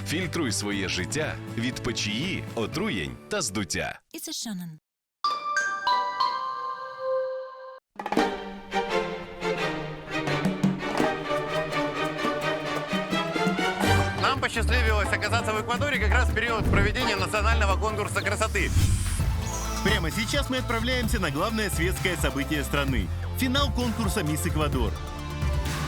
Фільтруй своє життя від печії, отруєнь та здуття. It's a Shannon. Нам посчастливилось оказаться в Эквадоре как раз в период проведения национального конкурса красоты. Прямо сейчас мы отправляемся на главное светское событие страны – финал конкурса «Мисс Эквадор».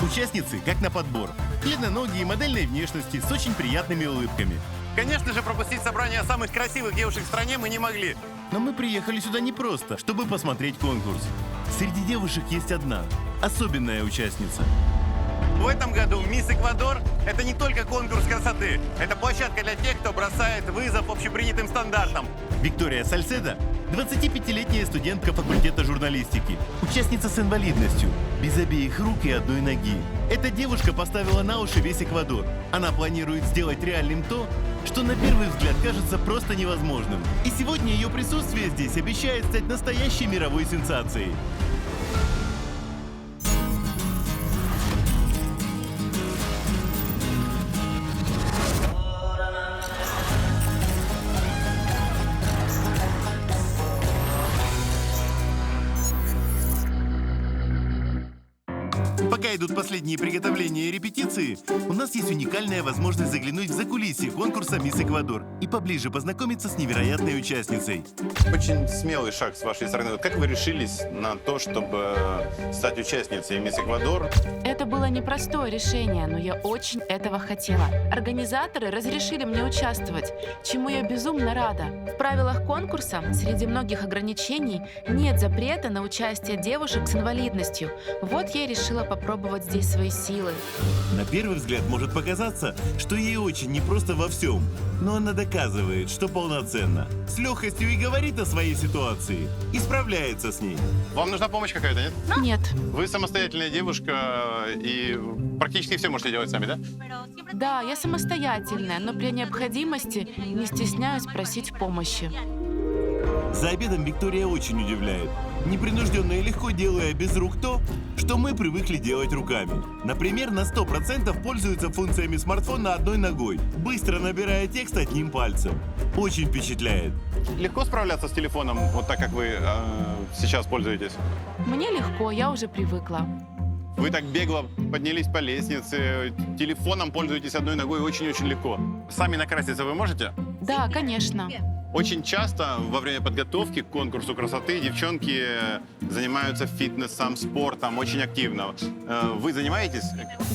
Участницы, как на подбор, длинноногие, модельной внешности, с очень приятными улыбками. Конечно же, пропустить собрание самых красивых девушек в стране мы не могли. Но мы приехали сюда не просто, чтобы посмотреть конкурс. Среди девушек есть одна, особенная участница. В этом году «Мисс Эквадор» — это не только конкурс красоты. Это площадка для тех, кто бросает вызов общепринятым стандартам. Виктория Сальседо – 25-летняя студентка факультета журналистики, участница с инвалидностью, без обеих рук и одной ноги. Эта девушка поставила на уши весь Эквадор. Она планирует сделать реальным то, что на первый взгляд кажется просто невозможным. И сегодня ее присутствие здесь обещает стать настоящей мировой сенсацией. Пока идут последние приготовления и репетиции, у нас есть уникальная возможность заглянуть в закулисье конкурса «Мисс Эквадор» и поближе познакомиться с невероятной участницей. Очень смелый шаг с вашей стороны. Вот как вы решились на то, чтобы стать участницей «Мисс Эквадор»? Это было непростое решение, но я очень этого хотела. Организаторы разрешили мне участвовать, чему я безумно рада. В правилах конкурса среди многих ограничений нет запрета на участие девушек с инвалидностью. Вот я и решила попробовать здесь свои силы. На первый взгляд может показаться, что ей очень непросто во всем, но она доказывает, что полноценна. С легкостью и говорит о своей ситуации, и справляется с ней. Вам нужна помощь какая-то, нет? Нет. Вы самостоятельная девушка и практически все можете делать сами, да? Да, я самостоятельная, но при необходимости не стесняюсь просить помощи. За обедом Виктория очень удивляет, непринужденно и легко делая без рук то, что мы привыкли делать руками. Например, на 100% пользуется функциями смартфона одной ногой, быстро набирая текст одним пальцем. Очень впечатляет. Легко справляться с телефоном, вот так, как вы сейчас пользуетесь? Мне легко, я уже привыкла. Вы так бегло поднялись по лестнице, телефоном пользуетесь одной ногой очень-очень легко. Сами накраситься вы можете? Да, конечно. Очень часто во время подготовки к конкурсу красоты девчонки занимаются фитнесом, спортом очень активно. Вы занимаетесь?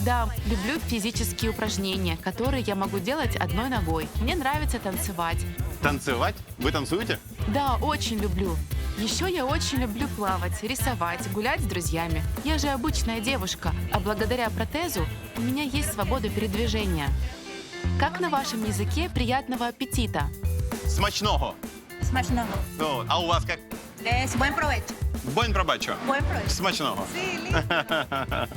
Да, люблю физические упражнения, которые я могу делать одной ногой. Мне нравится танцевать. Танцевать? Вы танцуете? Да, очень люблю. Еще я очень люблю плавать, рисовать, гулять с друзьями. Я же обычная девушка, а благодаря протезу у меня есть свобода передвижения. Как на вашем языке приятного аппетита? Смачного. Смачного. Ну, а у вас как? Buen provecho. Бон пробачо. Buen provecho. Смачного. Sí, listo.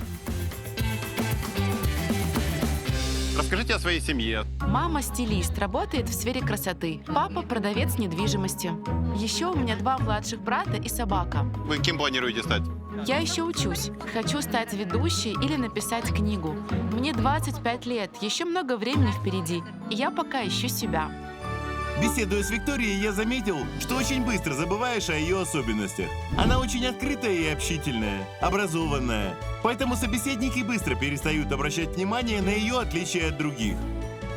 Расскажите о своей семье. Мама стилист, работает в сфере красоты. Папа продавец недвижимости. Еще у меня 2 младших брата и собака. Вы кем планируете стать? Я еще учусь. Хочу стать ведущей или написать книгу. Мне 25 лет, еще много времени впереди. И я пока ищу себя. Беседуя с Викторией, я заметил, что очень быстро забываешь о ее особенностях. Она очень открытая и общительная, образованная. Поэтому собеседники быстро перестают обращать внимание на ее отличия от других.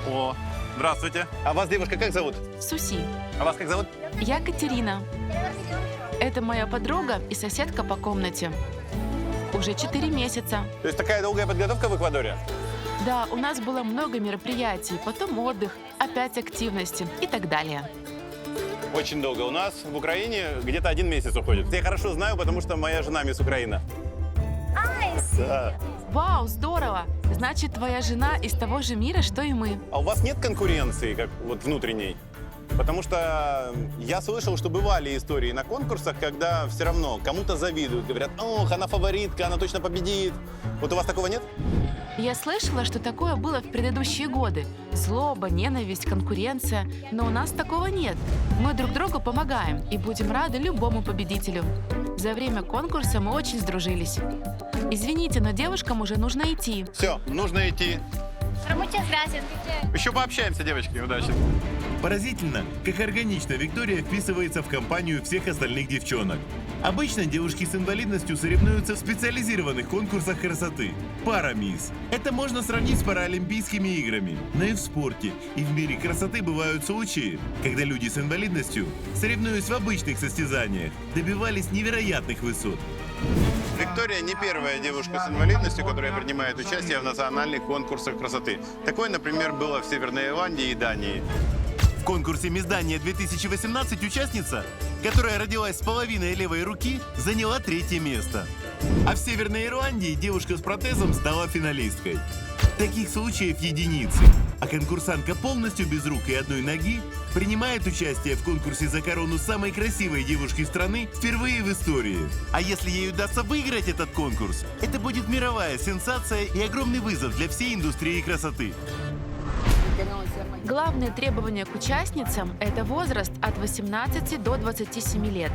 О, здравствуйте. А вас, девушка, как зовут? Суси. А вас как зовут? Я Катерина. Это моя подруга и соседка по комнате. Уже 4 месяца. То есть такая долгая подготовка в Эквадоре? Да, у нас было много мероприятий, потом отдых, опять активности и так далее. Очень долго. У нас в Украине где-то 1 месяц уходит. Я хорошо знаю, потому что моя жена мисс Украина. Да. Вау, здорово! Значит, твоя жена из того же мира, что и мы. А у вас нет конкуренции, как вот внутренней? Потому что я слышал, что бывали истории на конкурсах, когда все равно кому-то завидуют, говорят, ох, она фаворитка, она точно победит. Вот у вас такого нет? Я слышала, что такое было в предыдущие годы. Злоба, ненависть, конкуренция. Но у нас такого нет. Мы друг другу помогаем и будем рады любому победителю. За время конкурса мы очень сдружились. Извините, но девушкам уже нужно идти. Все, нужно идти. Muchas gracias, teacher. Еще пообщаемся, девочки. Удачи. Поразительно, как органично Виктория вписывается в компанию всех остальных девчонок. Обычно девушки с инвалидностью соревнуются в специализированных конкурсах красоты. Пара-мисс. Это можно сравнить с паралимпийскими играми. Но и в спорте, и в мире красоты бывают случаи, когда люди с инвалидностью, соревнуясь в обычных состязаниях, добивались невероятных высот. Виктория не первая девушка с инвалидностью, которая принимает участие в национальных конкурсах красоты. Такое, например, было в Северной Ирландии и Дании. В конкурсе «Мисс Дания 2018» участница, которая родилась с половиной левой руки, заняла 3-е место. А в Северной Ирландии девушка с протезом стала финалисткой. Таких случаев единицы. А конкурсантка полностью без рук и одной ноги принимает участие в конкурсе за корону самой красивой девушки страны впервые в истории. А если ей удастся выиграть этот конкурс, это будет мировая сенсация и огромный вызов для всей индустрии красоты. Главные требования к участницам – это возраст от 18 до 27 лет,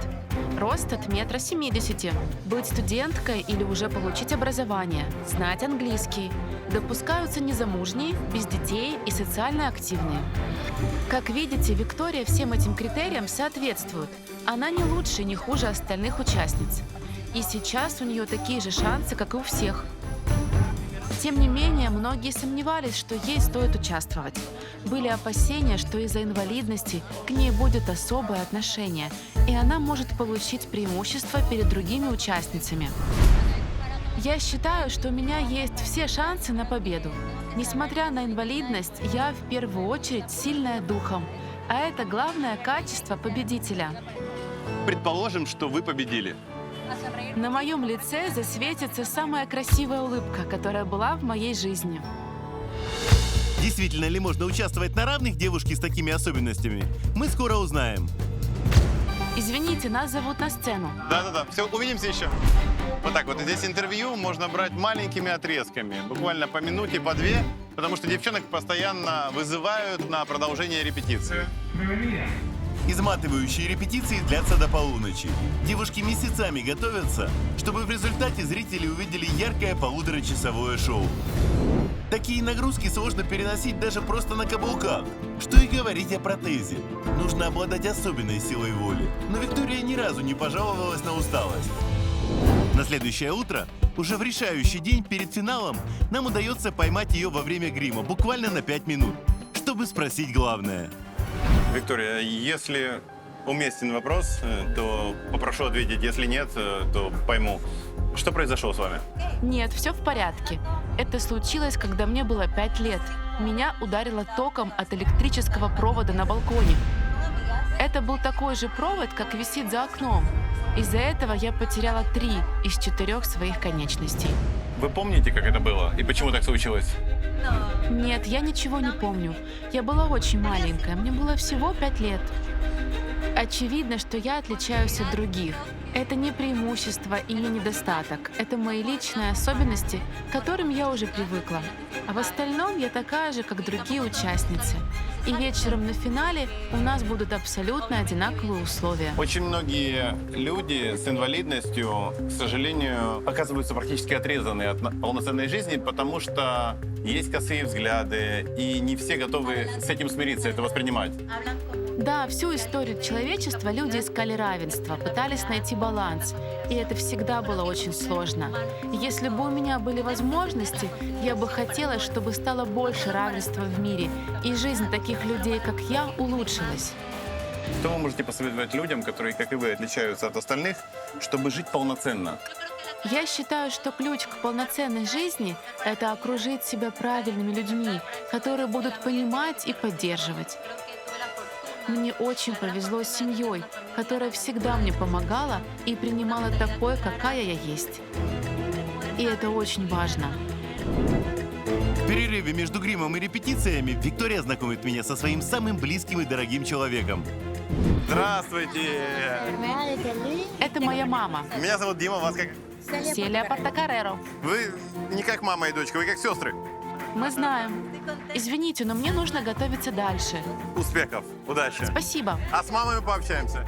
рост от 1,70 м, быть студенткой или уже получить образование, знать английский. Допускаются незамужние, без детей и социально активные. Как видите, Виктория всем этим критериям соответствует. Она не лучше и не хуже остальных участниц. И сейчас у нее такие же шансы, как и у всех. Тем не менее, многие сомневались, что ей стоит участвовать. Были опасения, что из-за инвалидности к ней будет особое отношение, и она может получить преимущество перед другими участницами. Я считаю, что у меня есть все шансы на победу. Несмотря на инвалидность, я в первую очередь сильная духом, а это главное качество победителя. Предположим, что вы победили. На моем лице засветится самая красивая улыбка, которая была в моей жизни. Действительно ли можно участвовать на равных девушке с такими особенностями? Мы скоро узнаем. Извините, нас зовут на сцену. Да-да-да, все, увидимся еще. Вот так вот, здесь интервью можно брать маленькими отрезками, буквально по минуте, по две, потому что девчонок постоянно вызывают на продолжение репетиции. Изматывающие репетиции длятся до полуночи. Девушки месяцами готовятся, чтобы в результате зрители увидели яркое полуторачасовое шоу. Такие нагрузки сложно переносить даже просто на каблуках. Что и говорить о протезе. Нужно обладать особенной силой воли. Но Виктория ни разу не пожаловалась на усталость. На следующее утро, уже в решающий день перед финалом, нам удается поймать ее во время грима буквально на 5 минут, чтобы спросить главное. Виктория, если уместен вопрос, то попрошу ответить. Если нет, то пойму. Что произошло с вами? Нет, все в порядке. Это случилось, когда мне было 5 лет. Меня ударило током от электрического провода на балконе. Это был такой же провод, как висит за окном. Из-за этого я потеряла 3 из 4 своих конечностей. Вы помните, как это было и почему так случилось? Нет, я ничего не помню. Я была очень маленькая, мне было всего 5 лет. Очевидно, что я отличаюсь от других. Это не преимущество и не недостаток. Это мои личные особенности, к которым я уже привыкла. А в остальном я такая же, как другие участницы. И вечером на финале у нас будут абсолютно одинаковые условия. Очень многие люди с инвалидностью, к сожалению, оказываются практически отрезаны от полноценной жизни, потому что есть косые взгляды, и не все готовы с этим смириться, это воспринимать. Да, всю историю человечества люди искали равенство, пытались найти баланс. И это всегда было очень сложно. Если бы у меня были возможности, я бы хотела, чтобы стало больше равенства в мире, и жизнь таких людей, как я, улучшилась. Что вы можете посоветовать людям, которые, как и вы, отличаются от остальных, чтобы жить полноценно? Я считаю, что ключ к полноценной жизни — это окружить себя правильными людьми, которые будут понимать и поддерживать. Мне очень повезло с семьей, которая всегда мне помогала и принимала такой, какая я есть. И это очень важно. В перерыве между гримом и репетициями Виктория знакомит меня со своим самым близким и дорогим человеком. Здравствуйте! Это моя мама, Меня зовут Дима, вас как... Селия Портокареро. Вы не как мама и дочка, вы как сестры. Мы знаем. Извините, но мне нужно готовиться дальше. Успехов, удачи. Спасибо. А с мамой мы пообщаемся.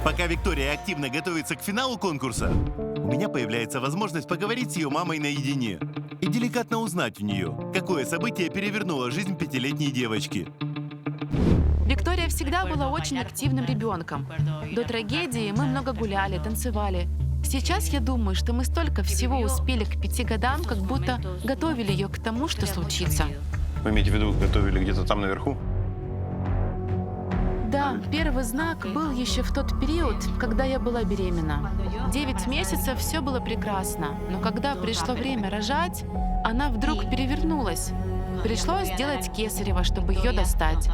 Пока Виктория активно готовится к финалу конкурса, у меня появляется возможность поговорить с ее мамой наедине и деликатно узнать у нее, какое событие перевернуло жизнь 5-летней девочки. Виктория всегда была очень активным ребенком. До трагедии мы много гуляли, танцевали. Сейчас я думаю, что мы столько всего успели к 5 годам, как будто готовили ее к тому, что случится. Вы имеете в виду, готовили где-то там наверху? Да, первый знак был еще в тот период, когда я была беременна. 9 месяцев все было прекрасно, но когда пришло время рожать, она вдруг перевернулась. Пришлось сделать кесарево, чтобы ее достать.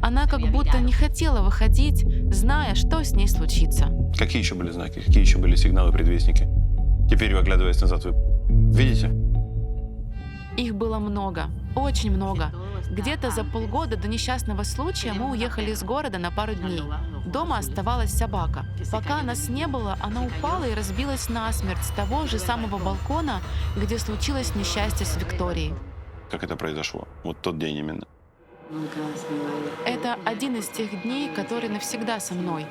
Она как будто не хотела выходить, зная, что с ней случится. Какие еще были знаки? Какие еще были сигналы, предвестники? Теперь, оглядываясь назад, вы видите? Их было много, очень много. Где-то за полгода до несчастного случая мы уехали из города на пару дней. Дома оставалась собака. Пока нас не было, она упала и разбилась насмерть с того же самого балкона, где случилось несчастье с Викторией. Как это произошло? Вот тот день именно. Это один из тех дней, который навсегда со мной.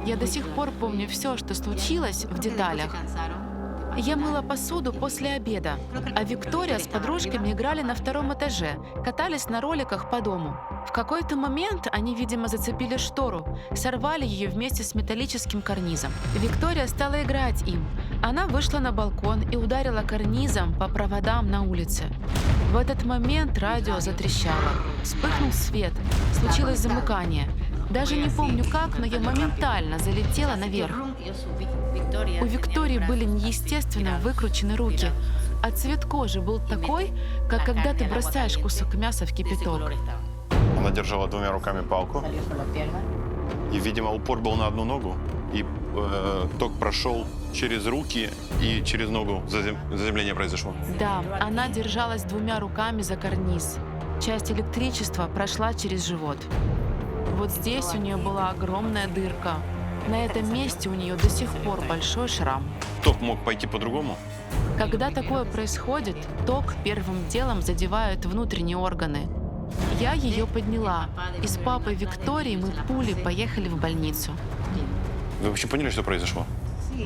Я до сих пор помню все, что случилось в деталях. Я мыла посуду после обеда, а Виктория с подружками играли на 2-м этаже, катались на роликах по дому. В какой-то момент они, видимо, зацепили штору, сорвали ее вместе с металлическим карнизом. Виктория стала играть им. Она вышла на балкон и ударила карнизом по проводам на улице. В этот момент радио затрещало. Вспыхнул свет. Случилось замыкание. Даже не помню как, но я моментально залетела наверх. У Виктории были неестественно выкручены руки, а цвет кожи был такой, как когда ты бросаешь кусок мяса в кипяток. Она держала 2 руками палку, и, видимо, упор был на одну ногу, и ток прошел через руки, и через ногу заземление произошло. Да, она держалась 2 руками за карниз. Часть электричества прошла через живот. Вот здесь у нее была огромная дырка. На этом месте у нее до сих пор большой шрам. Ток мог пойти по-другому? Когда такое происходит, ток первым делом задевает внутренние органы. Я ее подняла, и с папой Викторией мы пулей поехали в больницу. Вы вообще поняли, что произошло?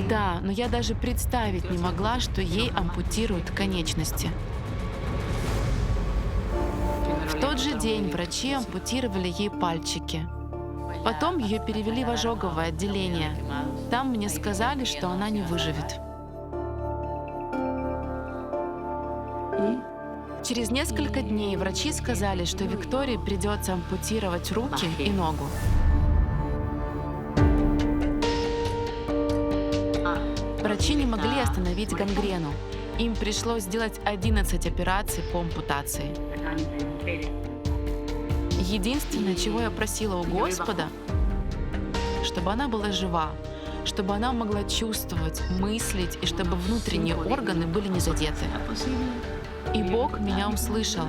Да, но я даже представить не могла, что ей ампутируют конечности. В тот же день врачи ампутировали ей пальчики. Потом ее перевели в ожоговое отделение. Там мне сказали, что она не выживет. Через несколько дней врачи сказали, что Виктории придется ампутировать руки и ногу. Врачи не могли остановить гангрену. Им пришлось сделать 11 операций по ампутации. Единственное, чего я просила у Господа, чтобы она была жива, чтобы она могла чувствовать, мыслить, и чтобы внутренние органы были не задеты. И Бог меня услышал.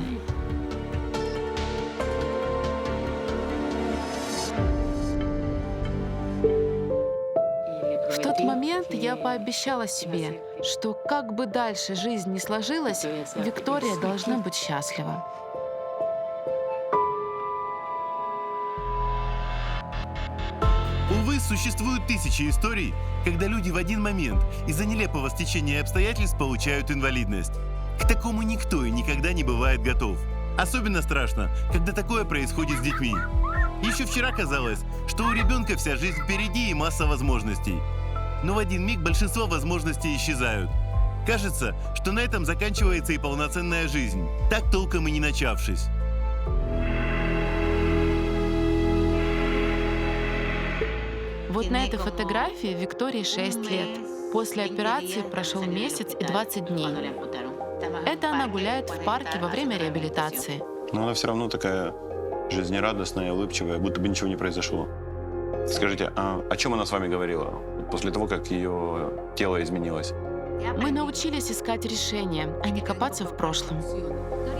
В тот момент я пообещала себе, что как бы дальше жизнь ни сложилась, Виктория должна быть счастлива. Увы, существуют тысячи историй, когда люди в один момент из-за нелепого стечения обстоятельств получают инвалидность. К такому никто и никогда не бывает готов. Особенно страшно, когда такое происходит с детьми. Еще вчера казалось, что у ребенка вся жизнь впереди и масса возможностей. Но в один миг большинство возможностей исчезают. Кажется, что на этом заканчивается и полноценная жизнь, так толком и не начавшись. Вот на этой фотографии Виктории 6 лет. После операции прошел месяц и 20 дней. Это она гуляет в парке во время реабилитации. Но она все равно такая жизнерадостная, улыбчивая, будто бы ничего не произошло. Скажите, а о чем она с вами говорила после того, как ее тело изменилось? Мы научились искать решения, а не копаться в прошлом.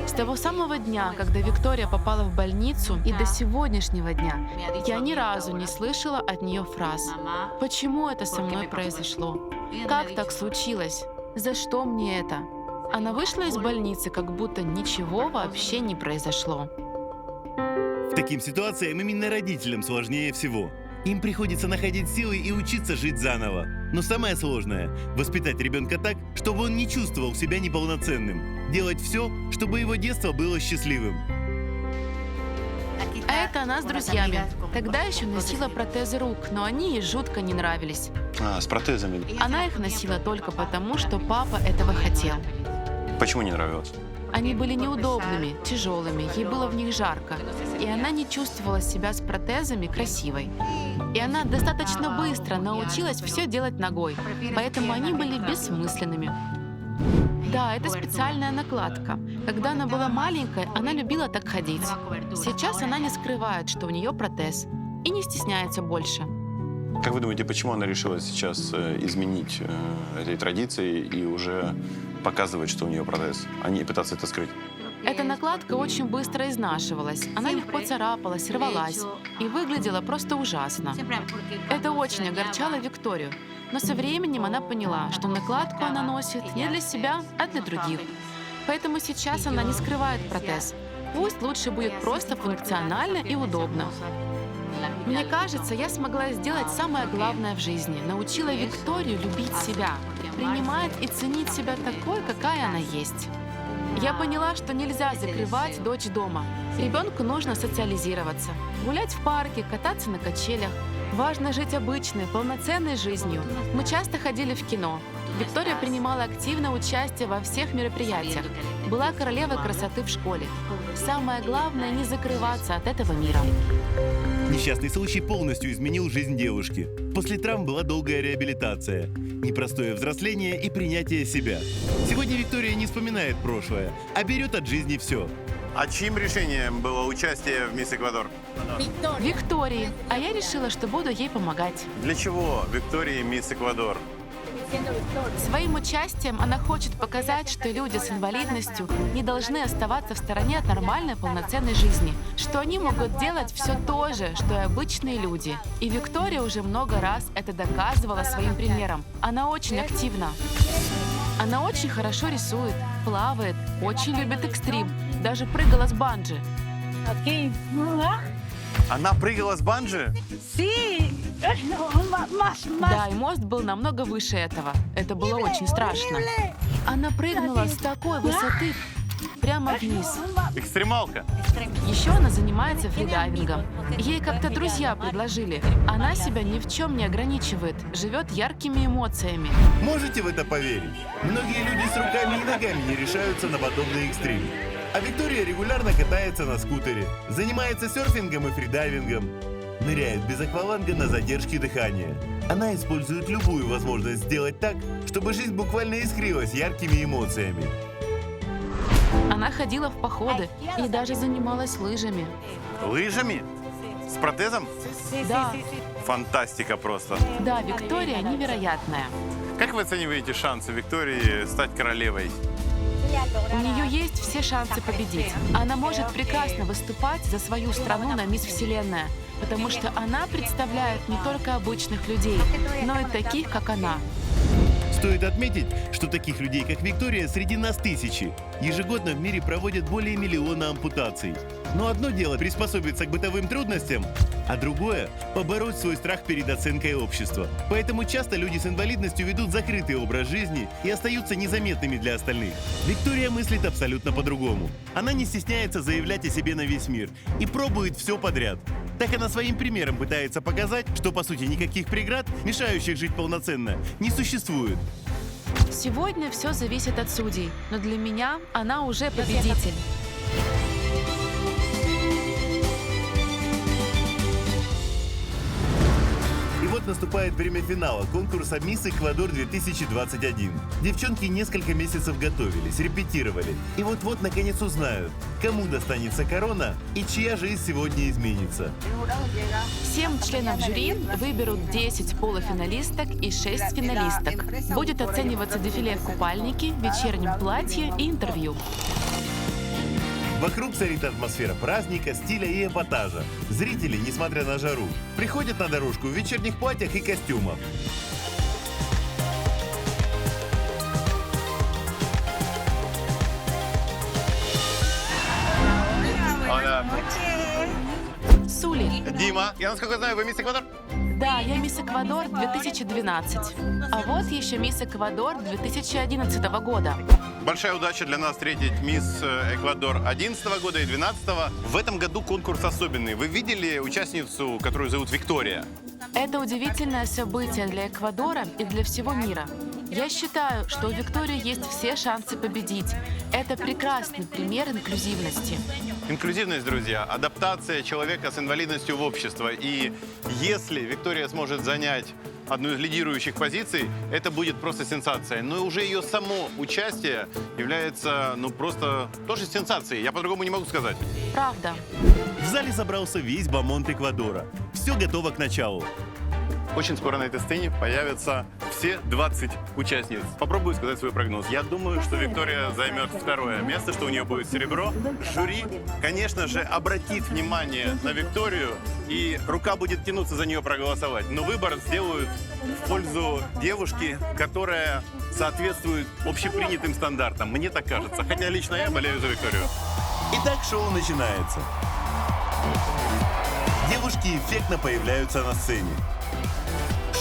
С того самого дня, когда Виктория попала в больницу, и до сегодняшнего дня я ни разу не слышала от нее фраз: «Почему это со мной произошло? Как так случилось? За что мне это?» Она вышла из больницы, как будто ничего вообще не произошло. В таким ситуациям именно родителям сложнее всего. Им приходится находить силы и учиться жить заново. Но самое сложное – воспитать ребенка так, чтобы он не чувствовал себя неполноценным. Делать все, чтобы его детство было счастливым. А это она с друзьями. Тогда еще носила протезы рук, но они ей жутко не нравились. А, с протезами. Она их носила только потому, что папа этого хотел. Почему не нравилось? Они были неудобными, тяжелыми, ей было в них жарко. И она не чувствовала себя с протезами красивой. И она достаточно быстро научилась все делать ногой, поэтому они были бессмысленными. Да, это специальная накладка. Когда она была маленькой, она любила так ходить. Сейчас она не скрывает, что у нее протез, и не стесняется больше. Как вы думаете, почему она решила сейчас изменить этой традиции и уже показывать, что у нее протез, а не пытаться это скрыть? Эта накладка очень быстро изнашивалась, она легко царапалась, рвалась и выглядела просто ужасно. Это очень огорчало Викторию, но со временем она поняла, что накладку она носит не для себя, а для других. Поэтому сейчас она не скрывает протез. Пусть лучше будет просто функционально и удобно. Мне кажется, я смогла сделать самое главное в жизни. Научила Викторию любить себя, принимать и ценить себя такой, какая она есть. Я поняла, что нельзя закрывать дочь дома. Ребенку нужно социализироваться, гулять в парке, кататься на качелях. Важно жить обычной, полноценной жизнью. Мы часто ходили в кино. Виктория принимала активное участие во всех мероприятиях. Была королевой красоты в школе. Самое главное — не закрываться от этого мира. Несчастный случай полностью изменил жизнь девушки. После травм была долгая реабилитация, непростое взросление и принятие себя. Сегодня Виктория не вспоминает прошлое, а берет от жизни все. А чьим решением было участие в Мисс Эквадор? Виктории. А я решила, что буду ей помогать. Для чего Виктории Мисс Эквадор? Своим участием она хочет показать, что люди с инвалидностью не должны оставаться в стороне от нормальной, полноценной жизни, что они могут делать все то же, что и обычные люди. И Виктория уже много раз это доказывала своим примером. Она очень активна. Она очень хорошо рисует, плавает, очень любит экстрим, даже прыгала с банджи. Она прыгала с банджи? Да, и мост был намного выше этого. Это было очень страшно. Она прыгнула с такой высоты прямо вниз. Экстремалка. Еще она занимается фридайвингом. Ей как-то друзья предложили. Она себя ни в чем не ограничивает, живет яркими эмоциями. Можете в это поверить? Многие люди с руками и ногами не решаются на подобный экстрим. А Виктория регулярно катается на скутере, занимается серфингом и фридайвингом, ныряет без акваланга на задержке дыхания. Она использует любую возможность сделать так, чтобы жизнь буквально искрилась яркими эмоциями. Она ходила в походы и даже занималась лыжами. Лыжами? С протезом? Да, Фантастика просто. да, Виктория невероятная. Как вы оцениваете шансы Виктории стать королевой? У нее есть все шансы победить. Она может прекрасно выступать за свою страну на Мисс Вселенная, потому что она представляет не только обычных людей, но и таких, как она. Стоит отметить, что таких людей, как Виктория, среди нас тысячи. Ежегодно в мире проводят более 1 миллиона ампутаций. Но одно дело приспособиться к бытовым трудностям, а другое – побороть свой страх перед оценкой общества. Поэтому часто люди с инвалидностью ведут закрытый образ жизни и остаются незаметными для остальных. Виктория мыслит абсолютно по-другому. Она не стесняется заявлять о себе на весь мир и пробует все подряд. Так она своим примером пытается показать, что по сути никаких преград, мешающих жить полноценно, не существует. Сегодня все зависит от судей, но для меня она уже победитель. И вот наступает время финала конкурса «Мисс Эквадор 2021». Девчонки несколько месяцев готовились, репетировали. И вот-вот наконец узнают, кому достанется корона и чья жизнь сегодня изменится. 7 членов жюри выберут 10 полуфиналисток и 6 финалисток. Будет оцениваться дефиле в купальнике, вечернем платье и интервью. Вокруг царит атмосфера праздника, стиля и эпатажа. Зрители, несмотря на жару, приходят на дорожку в вечерних платьях и костюмах. Сули. Дима, я насколько знаю, вы мисс Эквадор? Да, я мисс Эквадор 2012. А вот еще мисс Эквадор 2011 года. Большая удача для нас встретить мисс Эквадор 2011 года и 2012. В этом году конкурс особенный. Вы видели участницу, которую зовут Виктория? Это удивительное событие для Эквадора и для всего мира. Я считаю, что у Виктории есть все шансы победить. Это прекрасный пример инклюзивности. Инклюзивность, друзья, адаптация человека с инвалидностью в общество. И если Виктория сможет занять одну из лидирующих позиций, это будет просто сенсация. Но уже ее само участие является, просто тоже сенсацией. Я по-другому не могу сказать. Правда. В зале собрался весь бомонд Эквадора. Все готово к началу. Очень скоро на этой сцене появятся все 20 участниц. Попробую сказать свой прогноз. Я думаю, что Виктория займет второе место, что у нее будет серебро. Жюри, конечно же, обратит внимание на Викторию, и рука будет тянуться за нее проголосовать. Но выбор сделают в пользу девушки, которая соответствует общепринятым стандартам. Мне так кажется. Хотя лично я болею за Викторию. Итак, шоу начинается. Девушки эффектно появляются на сцене.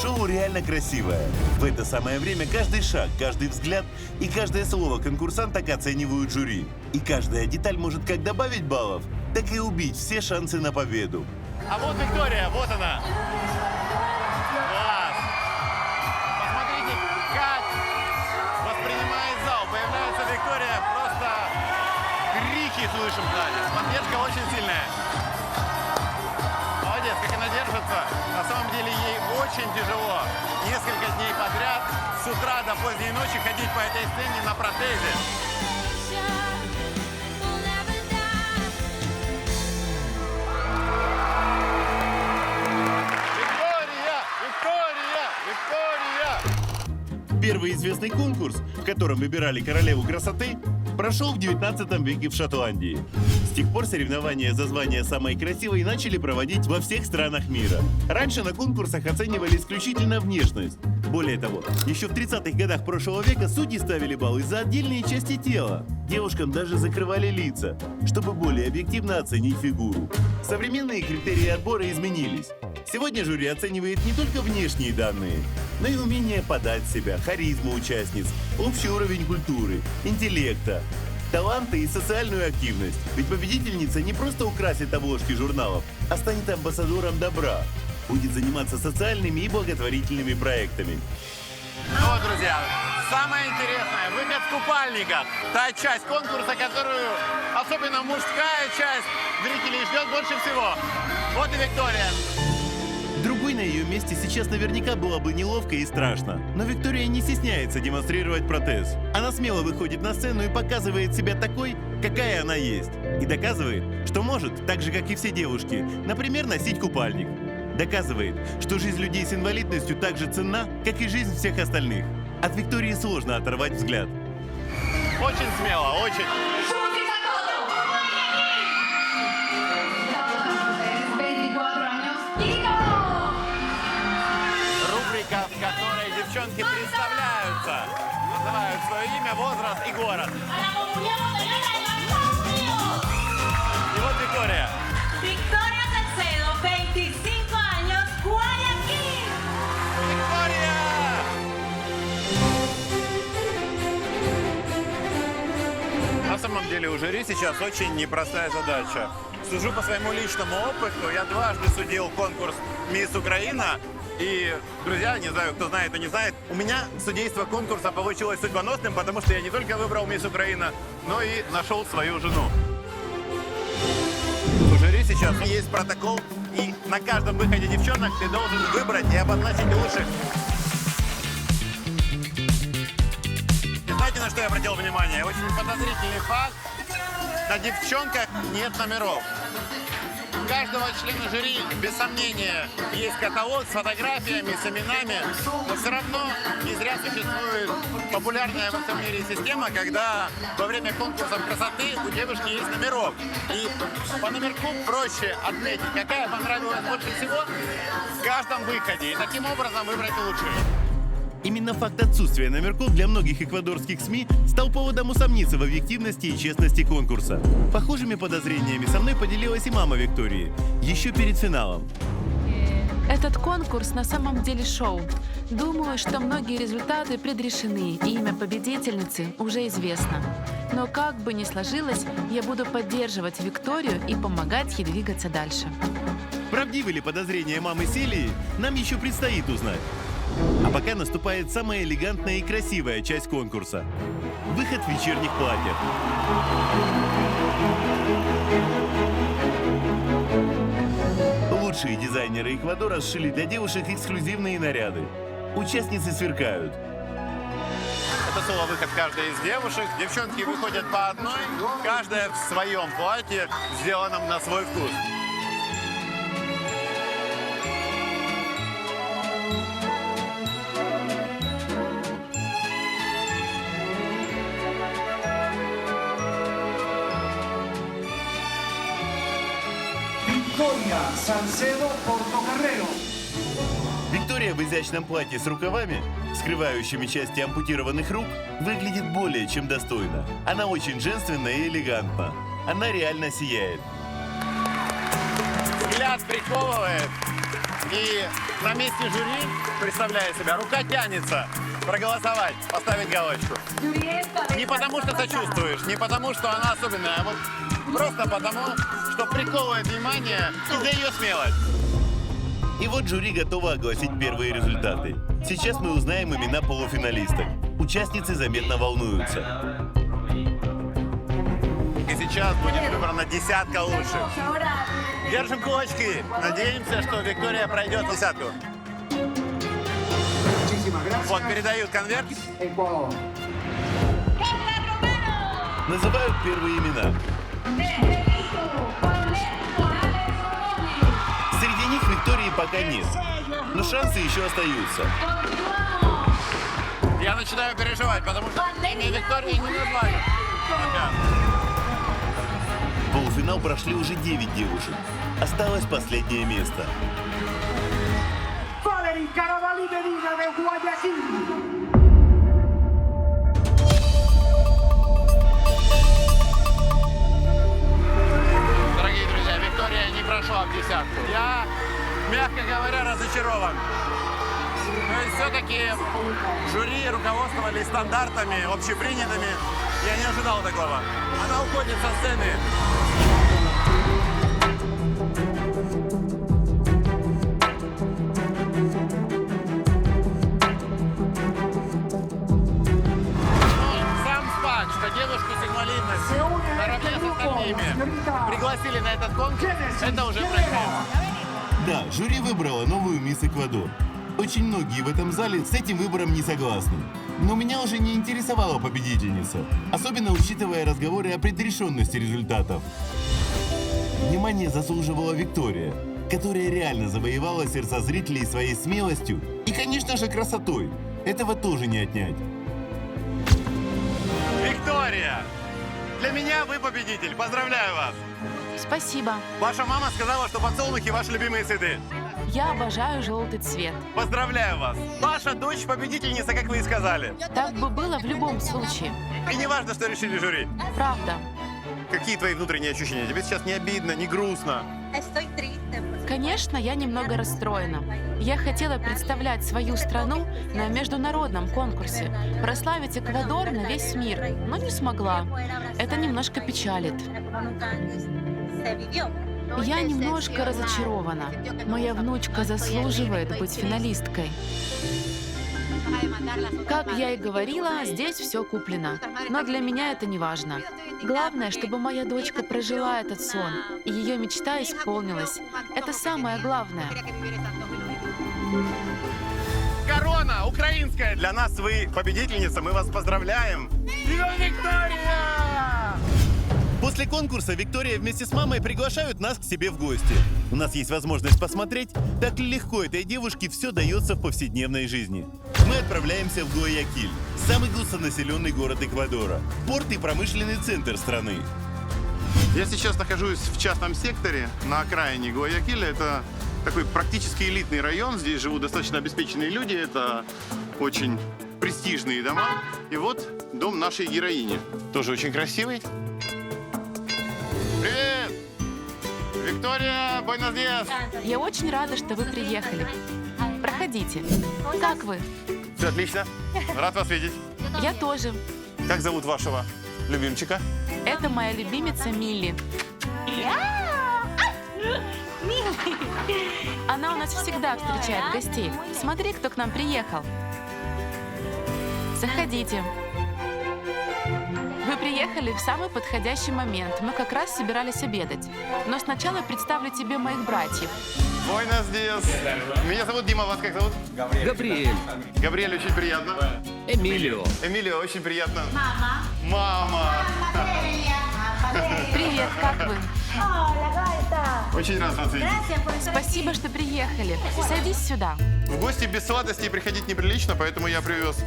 Шоу реально красивое. В это самое время каждый шаг, каждый взгляд и каждое слово конкурсант так оценивают жюри. И каждая деталь может как добавить баллов, так и убить все шансы на победу. А вот Виктория, вот она. Класс. Посмотрите, как воспринимает зал. Появляется Виктория, просто крики слышим в зале. Поддержка очень сильная. Молодец, как она держится. На самом деле ей очень тяжело. Несколько дней подряд, с утра до поздней ночи ходить по этой сцене на протезе. Первый известный конкурс, в котором выбирали королеву красоты, прошел в 19 веке в Шотландии. С тех пор соревнования за звание самой красивой начали проводить во всех странах мира. Раньше на конкурсах оценивали исключительно внешность. Более того, еще в 30-х годах прошлого века судьи ставили баллы за отдельные части тела. Девушкам даже закрывали лица, чтобы более объективно оценить фигуру. Современные критерии отбора изменились. Сегодня жюри оценивает не только внешние данные, но и умение подать себя, харизму участниц, общий уровень культуры, интеллекта, таланты и социальную активность. Ведь победительница не просто украсит обложки журналов, а станет амбассадором добра, будет заниматься социальными и благотворительными проектами. Ну вот, друзья, самое интересное, выход в купальниках. Та часть конкурса, которую, особенно мужская часть, зрителей ждет больше всего. Вот и Виктория. Другой на ее месте сейчас наверняка было бы неловко и страшно. Но Виктория не стесняется демонстрировать протез. Она смело выходит на сцену и показывает себя такой, какая она есть. И доказывает, что может, так же как и все девушки, например, носить купальник. Доказывает, что жизнь людей с инвалидностью так же ценна, как и жизнь всех остальных. От Виктории сложно оторвать взгляд. Очень смело, очень. Рубрика, в которой девчонки представляются, называют свое имя, возраст и город. И вот Виктория. Victoria Salcedo, 25 años, Guayaquil. Виктория! На самом деле у жюри сейчас очень непростая задача. Сужу по своему личному опыту. Я дважды судил конкурс «Мисс Украина». И, друзья, не знаю, кто знает, кто не знает, у меня судейство конкурса получилось судьбоносным, потому что я не только выбрал «Мисс Украина», но и нашел свою жену. У жюри сейчас есть протокол, и на каждом выходе девчонок ты должен выбрать и обозначить лучших. И знаете, на что я обратил внимание? Очень подозрительный факт. На девчонках нет номеров. У каждого члена жюри, без сомнения, есть каталог с фотографиями, с именами, но все равно не зря существует популярная во всем мире система, когда во время конкурсов красоты у девушки есть номерок. И по номерку проще отметить, какая понравилась больше всего в каждом выходе, и таким образом выбрать лучшую. Именно факт отсутствия номерков для многих эквадорских СМИ стал поводом усомниться в объективности и честности конкурса. Похожими подозрениями со мной поделилась и мама Виктории, еще перед финалом. Этот конкурс на самом деле шоу. Думаю, что многие результаты предрешены, и имя победительницы уже известно. Но как бы ни сложилось, я буду поддерживать Викторию и помогать ей двигаться дальше. Правдивы ли подозрения мамы Селии, нам еще предстоит узнать. А пока наступает самая элегантная и красивая часть конкурса – выход в вечерних платьях. Лучшие дизайнеры Эквадора сшили для девушек эксклюзивные наряды. Участницы сверкают. Это соло-выход каждой из девушек. Девчонки выходят по одной, каждая в своем платье, сделанном на свой вкус. Victoria Salcedo Portocarrero. Виктория в изящном платье с рукавами, скрывающими части ампутированных рук, выглядит более чем достойно. Она очень женственна и элегантна. Она реально сияет. Взгляд приковывает. И на месте жюри, представляя себя, рука тянется проголосовать, поставить галочку. Не потому, что сочувствуешь, не потому, что она особенная, а вот просто потому, что приковывает внимание и за ее смелость. И вот жюри готово огласить первые результаты. Сейчас мы узнаем имена полуфиналисток. Участницы заметно волнуются. И сейчас будет выбрана десятка лучших. Держим кулачки. Надеемся, что Виктория пройдет десятку. Вот, передают конверт. Ecuador. Называют первые имена. Среди них Виктории пока нет, но шансы еще остаются. Я начинаю переживать, потому что имя Виктории не назвали. В полуфинал прошли уже 9 девушек. Осталось последнее место. Valerie Carabalí Medina de Guayaquil. Дорогие друзья, Виктория не прошла в десятку. Я, мягко говоря, разочарован. То есть все-таки жюри руководствовались стандартами, общепринятыми. Я не ожидал такого. Она уходит со сцены. Сам факт, что девушку с инвалидностью наравне с остальными пригласили на этот конкурс, это уже прогресс. Да, жюри выбрало новую мисс Эквадор. Очень многие в этом зале с этим выбором не согласны. Но меня уже не интересовала победительница, особенно учитывая разговоры о предрешенности результатов. Внимание заслуживала Виктория, которая реально завоевала сердца зрителей своей смелостью и, конечно же, красотой. Этого тоже не отнять. Виктория, для меня вы победитель. Поздравляю вас. Спасибо. Ваша мама сказала, что подсолнухи ваши любимые цветы. Я обожаю желтый цвет. Поздравляю вас. Ваша дочь победительница, как вы и сказали. Так бы было в любом случае. И не важно, что решили жюри. Правда. Какие твои внутренние ощущения? Тебе сейчас не обидно, не грустно? Estoy triste. Конечно, я немного расстроена. Я хотела представлять свою страну на международном конкурсе, прославить Эквадор на весь мир, но не смогла. Это немножко печалит. Я немножко разочарована. Моя внучка заслуживает быть финалисткой. Как я и говорила, здесь все куплено. Но для меня это не важно. Главное, чтобы моя дочка прожила этот сон, и ее мечта исполнилась. Это самое главное. Корона украинская. Для нас вы победительница, мы вас поздравляем. Виктория! После конкурса Виктория вместе с мамой приглашают нас к себе в гости. У нас есть возможность посмотреть, так ли легко этой девушке все дается в повседневной жизни. Мы отправляемся в Гуаякиль, самый густонаселенный город Эквадора, порт и промышленный центр страны. Я сейчас нахожусь в частном секторе на окраине Гуаякиля. Это такой практически элитный район. Здесь живут достаточно обеспеченные люди. Это очень престижные дома. И вот дом нашей героини. Тоже очень красивый. Привет! Виктория, buenos días! Я очень рада, что вы приехали. Проходите. Как вы? Все отлично. Рад вас видеть. Я тоже. Как зовут вашего любимчика? Это моя любимица Милли. Она у нас всегда встречает гостей. Смотри, кто к нам приехал. Заходите. Вы приехали в самый подходящий момент. Мы как раз собирались обедать. Но сначала представлю тебе моих братьев. Buenos días. Меня зовут Дима, вас как зовут? Габриэль, Габриэль, очень приятно. Эмилио. Эмилио, очень приятно. Мама. Привет, как вы? Очень рад вас видеть. Спасибо, что приехали. Садись сюда. В гости без сладостей приходить неприлично, поэтому я привез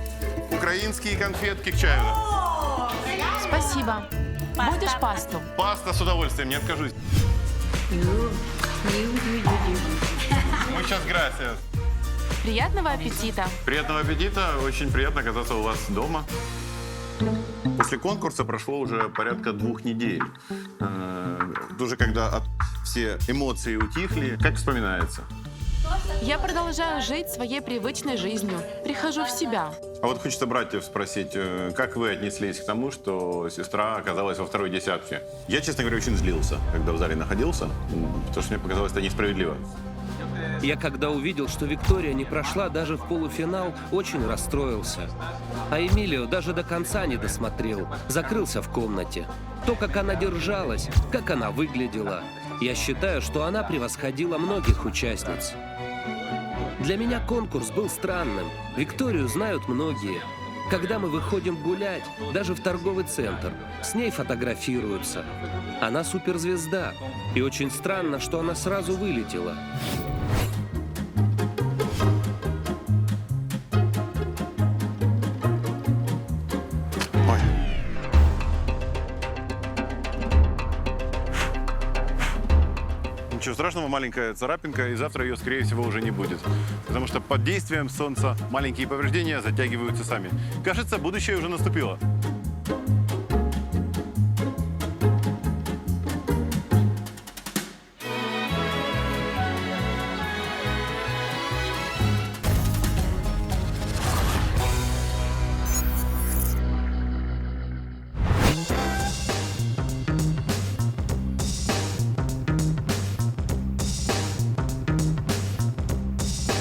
украинские конфетки к чаю. Спасибо. Будешь пасту? Паста с удовольствием, не откажусь. Muchas gracias. Приятного аппетита. Приятного аппетита. Очень приятно оказаться у вас дома. После конкурса прошло уже порядка 2 недель. Уже когда все эмоции утихли, как вспоминается? Я продолжаю жить своей привычной жизнью. Прихожу в себя. А вот хочется братьев спросить, как вы отнеслись к тому, что сестра оказалась во второй десятке? Я, честно говоря, очень злился, когда в зале находился, потому что мне показалось это несправедливо. Я когда увидел, что Виктория не прошла даже в полуфинал, очень расстроился. А Эмилио даже до конца не досмотрел, закрылся в комнате. То, как она держалась, как она выглядела. Я считаю, что она превосходила многих участниц. Для меня конкурс был странным. Викторию знают многие. Когда мы выходим гулять, даже в торговый центр, с ней фотографируются. Она суперзвезда. И очень странно, что она сразу вылетела. Ой. Ничего страшного, маленькая царапинка, и завтра ее, скорее всего, уже не будет. Потому что под действием солнца маленькие повреждения затягиваются сами. Кажется, будущее уже наступило.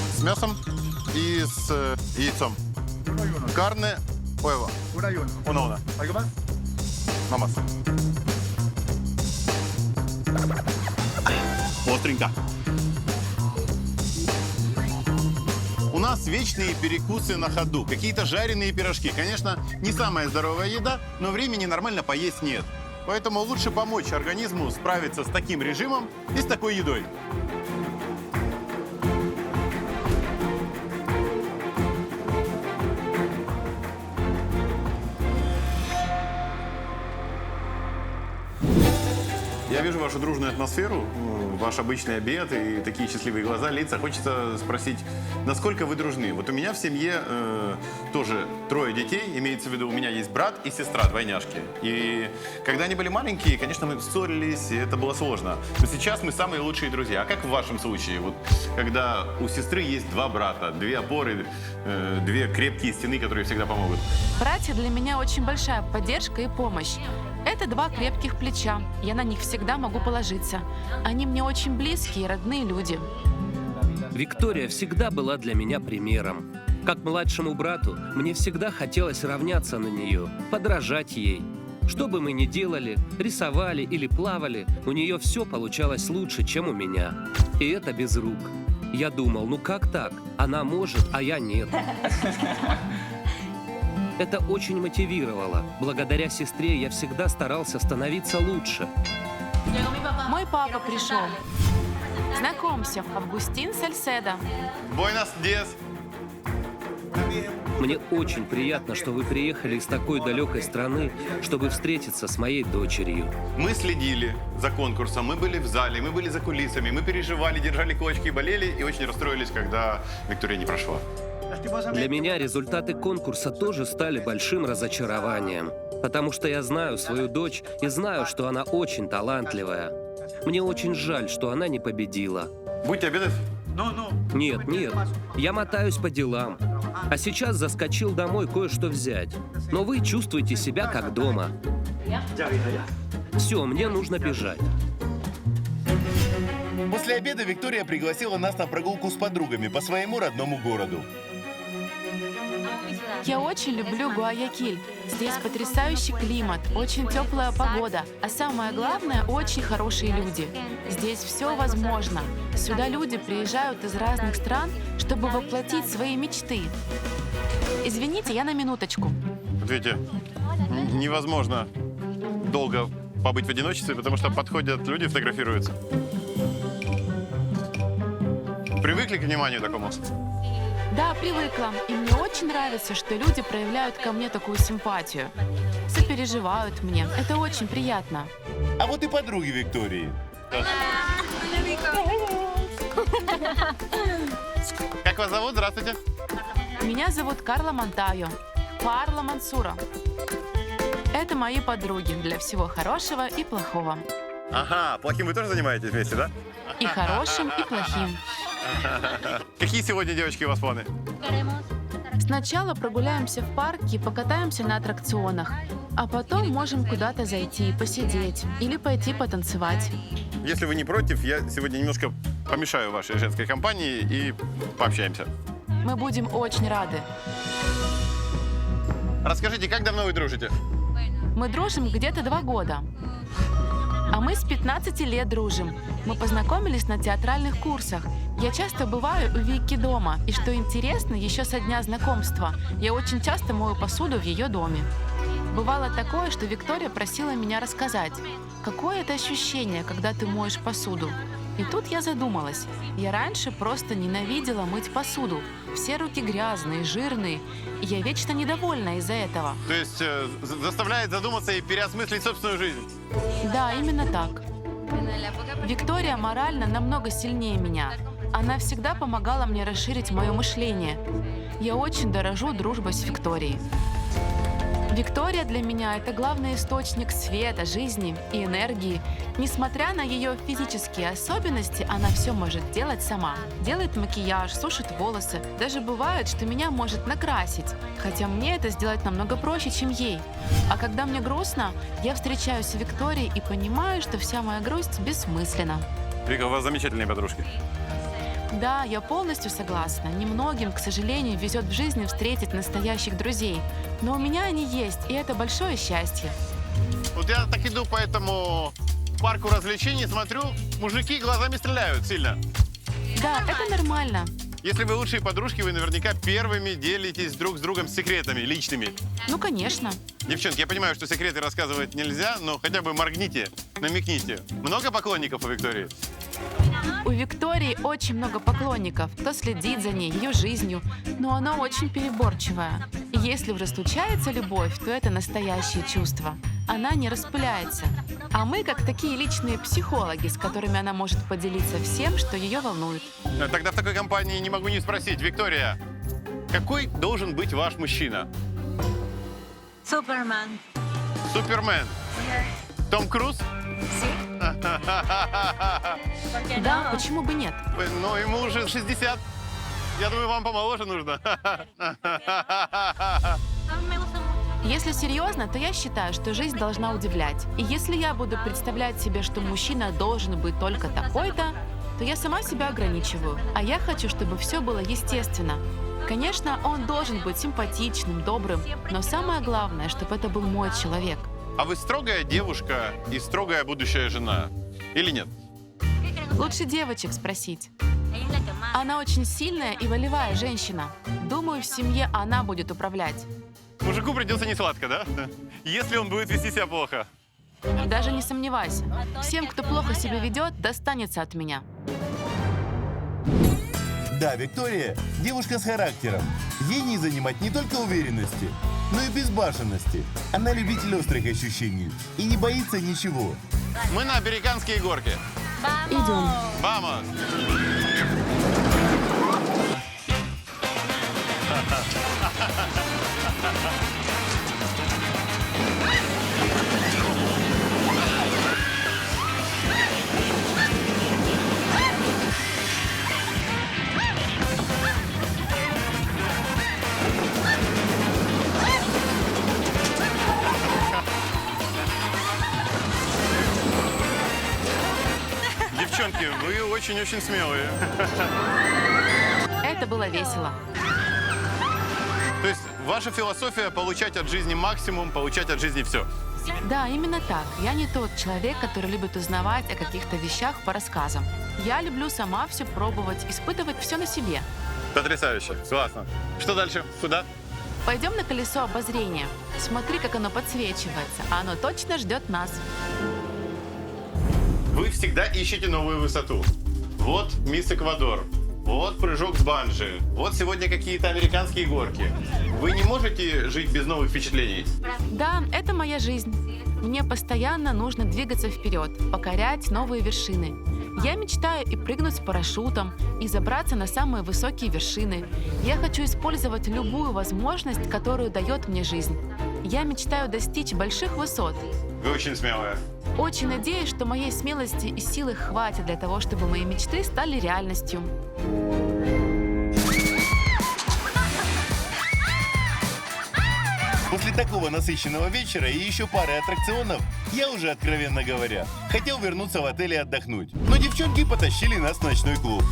С мясом и с яйцом. Карне, huevo. Una. Намаз. Остренько. У нас вечные перекусы на ходу, какие-то жареные пирожки. Конечно, не самая здоровая еда, но времени нормально поесть нет. Поэтому лучше помочь организму справиться с таким режимом и с такой едой. Я вижу вашу дружную атмосферу, ваш обычный обед и такие счастливые глаза, лица. Хочется спросить, насколько вы дружны? Вот у меня в семье тоже 3 детей, имеется в виду, у меня есть брат и сестра, двойняшки. И когда они были маленькие, конечно, мы ссорились, и это было сложно. Но сейчас мы самые лучшие друзья. А как в вашем случае? Вот когда у сестры есть 2 брата, 2 опоры, 2 крепкие стены, которые всегда помогут. Братья для меня очень большая поддержка и помощь. Это 2 крепких плеча. Я на них всегда могу положиться. Они мне очень близкие и родные люди. Виктория всегда была для меня примером. Как младшему брату, мне всегда хотелось равняться на нее, подражать ей. Что бы мы ни делали, рисовали или плавали, у нее все получалось лучше, чем у меня. И это без рук. Я думал, ну как так? Она может, а я нет. Это очень мотивировало. Благодаря сестре я всегда старался становиться лучше. Мой папа пришел. Знакомься, Августин Сальседо. Buenos días. Мне очень приятно, что вы приехали из такой далекой страны, чтобы встретиться с моей дочерью. Мы следили за конкурсом, мы были в зале, мы были за кулисами, мы переживали, держали кулачки, болели и очень расстроились, когда Виктория не прошла. Для меня результаты конкурса тоже стали большим разочарованием, потому что я знаю свою дочь и знаю, что она очень талантливая. Мне очень жаль, что она не победила. Будете обедать? Нет, я мотаюсь по делам. А сейчас заскочил домой кое-что взять. Но вы чувствуете себя как дома. Все, мне нужно бежать. После обеда Виктория пригласила нас на прогулку с подругами по своему родному городу. Я очень люблю Гуаякиль. Здесь потрясающий климат, очень теплая погода, а самое главное, очень хорошие люди. Здесь все возможно. Сюда люди приезжают из разных стран, чтобы воплотить свои мечты. Извините, я на минуточку. Вот видите, невозможно долго побыть в одиночестве, потому что подходят люди, фотографируются. Привыкли к вниманию такому? Да, привыкла. И мне очень нравится, что люди проявляют ко мне такую симпатию. Сопереживают мне. Это очень приятно. А вот и подруги Виктории. Как вас зовут? Здравствуйте. Меня зовут Карла Монтайо. Карла Мансура. Это мои подруги для всего хорошего и плохого. Ага, плохим вы тоже занимаетесь вместе, да? И хорошим, и плохим. Какие сегодня, девочки, у вас планы? Сначала прогуляемся в парке, покатаемся на аттракционах, а потом можем куда-то зайти, посидеть или пойти потанцевать. Если вы не против, я сегодня немножко помешаю вашей женской компании и пообщаемся. Мы будем очень рады. Расскажите, как давно вы дружите? Мы дружим где-то 2 года. А мы с 15 лет дружим. Мы познакомились на театральных курсах. Я часто бываю у Вики дома. И что интересно, еще со дня знакомства я очень часто мою посуду в ее доме. Бывало такое, что Виктория просила меня рассказать, какое это ощущение, когда ты моешь посуду. И тут я задумалась. Я раньше просто ненавидела мыть посуду. Все руки грязные, жирные. И я вечно недовольна из-за этого. То есть заставляет задуматься и переосмыслить собственную жизнь? Да, именно так. Виктория морально намного сильнее меня. Она всегда помогала мне расширить мое мышление. Я очень дорожу дружбой с Викторией. Виктория для меня — это главный источник света, жизни и энергии. Несмотря на ее физические особенности, она все может делать сама. Делает макияж, сушит волосы. Даже бывает, что меня может накрасить. Хотя мне это сделать намного проще, чем ей. А когда мне грустно, я встречаюсь с Викторией и понимаю, что вся моя грусть бессмысленна. Вика, у вас замечательные подружки. Да, я полностью согласна. Немногим, к сожалению, везет в жизни встретить настоящих друзей. Но у меня они есть, и это большое счастье. Вот я так иду по этому парку развлечений, смотрю, мужики глазами стреляют сильно. Да, это нормально. Если вы лучшие подружки, вы наверняка первыми делитесь друг с другом секретами личными. Ну, конечно. Девчонки, я понимаю, что секреты рассказывать нельзя, но хотя бы моргните, намекните. Много поклонников у Виктории? У Виктории очень много поклонников, кто следит за ней, ее жизнью, но она очень переборчивая. И если уже случается любовь, то это настоящее чувство. Она не распыляется. А мы как такие личные психологи, с которыми она может поделиться всем, что ее волнует. Тогда в такой компании не могу не спросить. Виктория, какой должен быть ваш мужчина? Superman. Супермен. Том Круз? Да, почему бы нет? Ну, ему уже 60. Я думаю, вам помоложе нужно. Если серьезно, то я считаю, что жизнь должна удивлять. И если я буду представлять себе, что мужчина должен быть только такой-то, то я сама себя ограничиваю. А я хочу, чтобы все было естественно. Конечно, он должен быть симпатичным, добрым, но самое главное, чтобы это был мой человек. А вы строгая девушка и строгая будущая жена? Или нет? Лучше девочек спросить. Она очень сильная и волевая женщина. Думаю, в семье она будет управлять. Мужику придется несладко, да? Если он будет вести себя плохо. Даже не сомневайся. Всем, кто плохо себя ведет, достанется от меня. Да, Виктория – девушка с характером. Ей не занимать не только уверенности, но и безбашенности. Она любитель острых ощущений и не боится ничего. Мы на американские горки. Идем. Vamos! Девчонки, вы очень-очень смелые. Это было весело. То есть ваша философия — получать от жизни максимум, получать от жизни все. Да, именно так. Я не тот человек, который любит узнавать о каких-то вещах по рассказам. Я люблю сама все пробовать, испытывать все на себе. Потрясающе. Классно. Что дальше? Куда? Пойдем на колесо обозрения. Смотри, как оно подсвечивается. А оно точно ждет нас. Вы всегда ищете новую высоту. Вот мисс Эквадор. Вот прыжок с банджи. Вот сегодня какие-то американские горки. Вы не можете жить без новых впечатлений? Да, это моя жизнь. Мне постоянно нужно двигаться вперед, покорять новые вершины. Я мечтаю и прыгнуть с парашютом, и забраться на самые высокие вершины. Я хочу использовать любую возможность, которую дает мне жизнь. Я мечтаю достичь больших высот. Вы очень смелая. Очень надеюсь, что моей смелости и силы хватит для того, чтобы мои мечты стали реальностью. После такого насыщенного вечера и еще пары аттракционов, я уже, откровенно говоря, хотел вернуться в отель и отдохнуть. Но девчонки потащили нас в ночной клуб.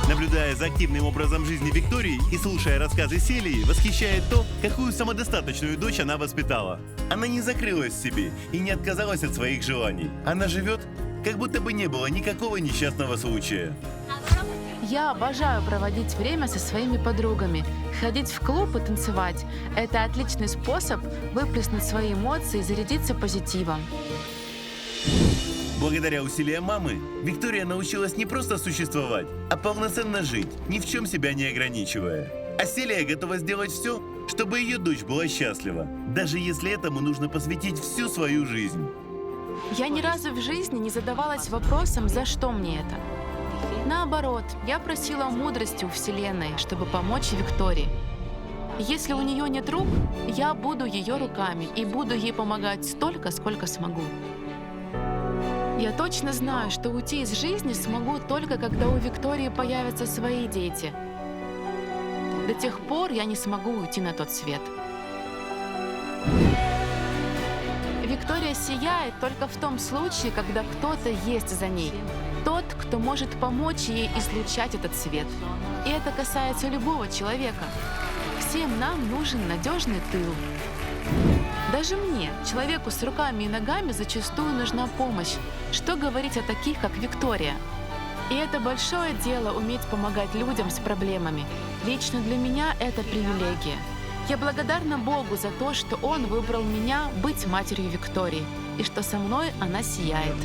Наблюдая за активным образом жизни Виктории и слушая рассказы Селии, восхищает то, какую самодостаточную дочь она воспитала. Она не закрылась в себе и не отказалась от своих желаний. Она живет, как будто бы не было никакого несчастного случая. Я обожаю проводить время со своими подругами. Ходить в клуб и танцевать – это отличный способ выплеснуть свои эмоции и зарядиться позитивом. Благодаря усилиям мамы, Виктория научилась не просто существовать, а полноценно жить, ни в чем себя не ограничивая. А Селия готова сделать все, чтобы ее дочь была счастлива, даже если этому нужно посвятить всю свою жизнь. Я ни разу в жизни не задавалась вопросом, за что мне это. Наоборот, я просила мудрости у Вселенной, чтобы помочь Виктории. Если у нее нет рук, я буду ее руками и буду ей помогать столько, сколько смогу. Я точно знаю, что уйти из жизни смогу только когда у Виктории появятся свои дети. До тех пор я не смогу уйти на тот свет. Виктория сияет только в том случае, когда кто-то есть за ней. Тот, кто может помочь ей излучать этот свет. И это касается любого человека. Всем нам нужен надежный тыл. Даже мне, человеку с руками и ногами, зачастую нужна помощь. Что говорить о таких, как Виктория? И это большое дело уметь помогать людям с проблемами. Лично для меня это привилегия. Я благодарна Богу за то, что Он выбрал меня быть матерью Виктории, и что со мной она сияет.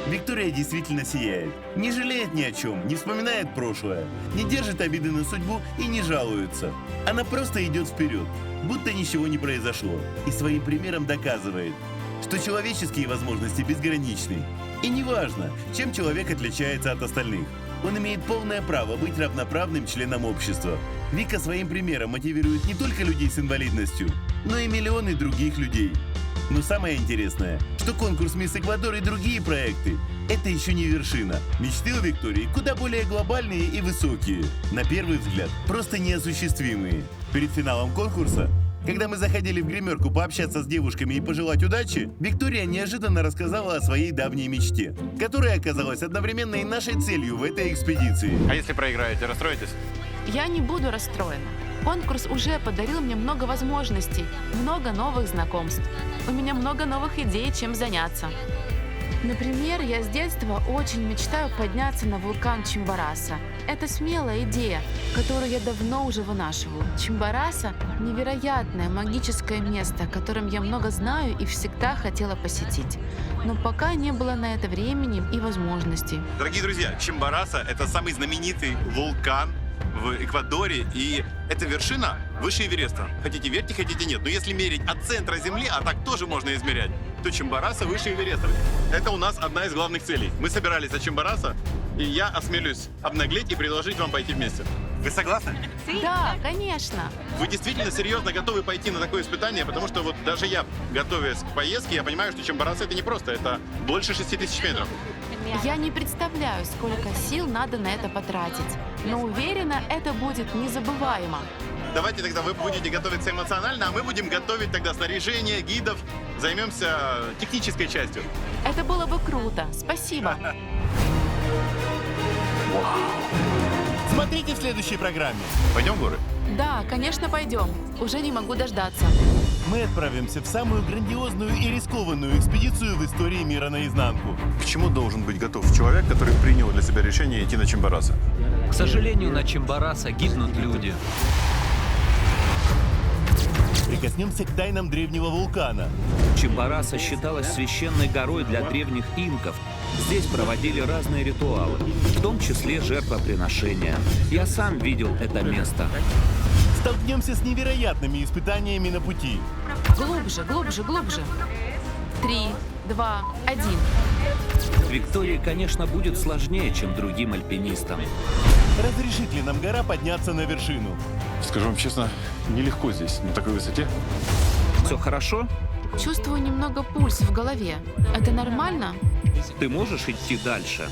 Виктория действительно сияет. Не жалеет ни о чем, не вспоминает прошлое, не держит обиды на судьбу и не жалуется. Она просто идет вперед, будто ничего не произошло, и своим примером доказывает, что человеческие возможности безграничны. И неважно, чем человек отличается от остальных. Он имеет полное право быть равноправным членом общества. Вика своим примером мотивирует не только людей с инвалидностью, но и миллионы других людей. Но самое интересное, что конкурс «Мисс Эквадор» и другие проекты – это еще не вершина. Мечты у Виктории куда более глобальные и высокие. На первый взгляд, просто неосуществимые. Перед финалом конкурса, когда мы заходили в гримерку пообщаться с девушками и пожелать удачи, Виктория неожиданно рассказала о своей давней мечте, которая оказалась одновременно и нашей целью в этой экспедиции. А если проиграете, расстроитесь? Я не буду расстроена. Конкурс уже подарил мне много возможностей, много новых знакомств. У меня много новых идей, чем заняться. Например, я с детства очень мечтаю подняться на вулкан Чимбораса. Это смелая идея, которую я давно уже вынашиваю. Чимбораса – невероятное магическое место, о котором я много знаю и всегда хотела посетить. Но пока не было на это времени и возможностей. Дорогие друзья, Чимбораса – это самый знаменитый вулкан в Эквадоре, и это вершина выше Эвереста. Хотите верьте, хотите нет. Но если мерить от центра Земли, а так тоже можно измерять, то Чимбораса выше Эвереста. Это у нас одна из главных целей. Мы собирались за Чимбораса, и я осмелюсь обнаглеть и предложить вам пойти вместе. Вы согласны? Да, конечно. Вы действительно серьезно готовы пойти на такое испытание? Потому что вот даже я, готовясь к поездке, я понимаю, что Чимбораса это не просто, это больше 6000 метров. Я не представляю, сколько сил надо на это потратить, но уверена, это будет незабываемо. Давайте тогда вы будете готовиться эмоционально, а мы будем готовить тогда снаряжение, гидов, займемся технической частью. Это было бы круто. Спасибо. Смотрите в следующей программе. Пойдем в горы? Да, конечно, пойдем. Уже не могу дождаться. Мы отправимся в самую грандиозную и рискованную экспедицию в истории мира наизнанку. К чему должен быть готов человек, который принял для себя решение идти на Чимбораса? К сожалению, на Чимбораса гибнут люди. Прикоснемся к тайнам древнего вулкана. Чимбораса считалась священной горой для древних инков. Здесь проводили разные ритуалы, в том числе жертвоприношения. Я сам видел это место. Столкнемся с невероятными испытаниями на пути. Глубже, глубже, глубже. 3, 2, 1. Виктории, конечно, будет сложнее, чем другим альпинистам. Разрешит ли нам гора подняться на вершину? Скажу вам честно, нелегко здесь, на такой высоте. Все хорошо? Чувствую немного пульс в голове. Это нормально? Ты можешь идти дальше?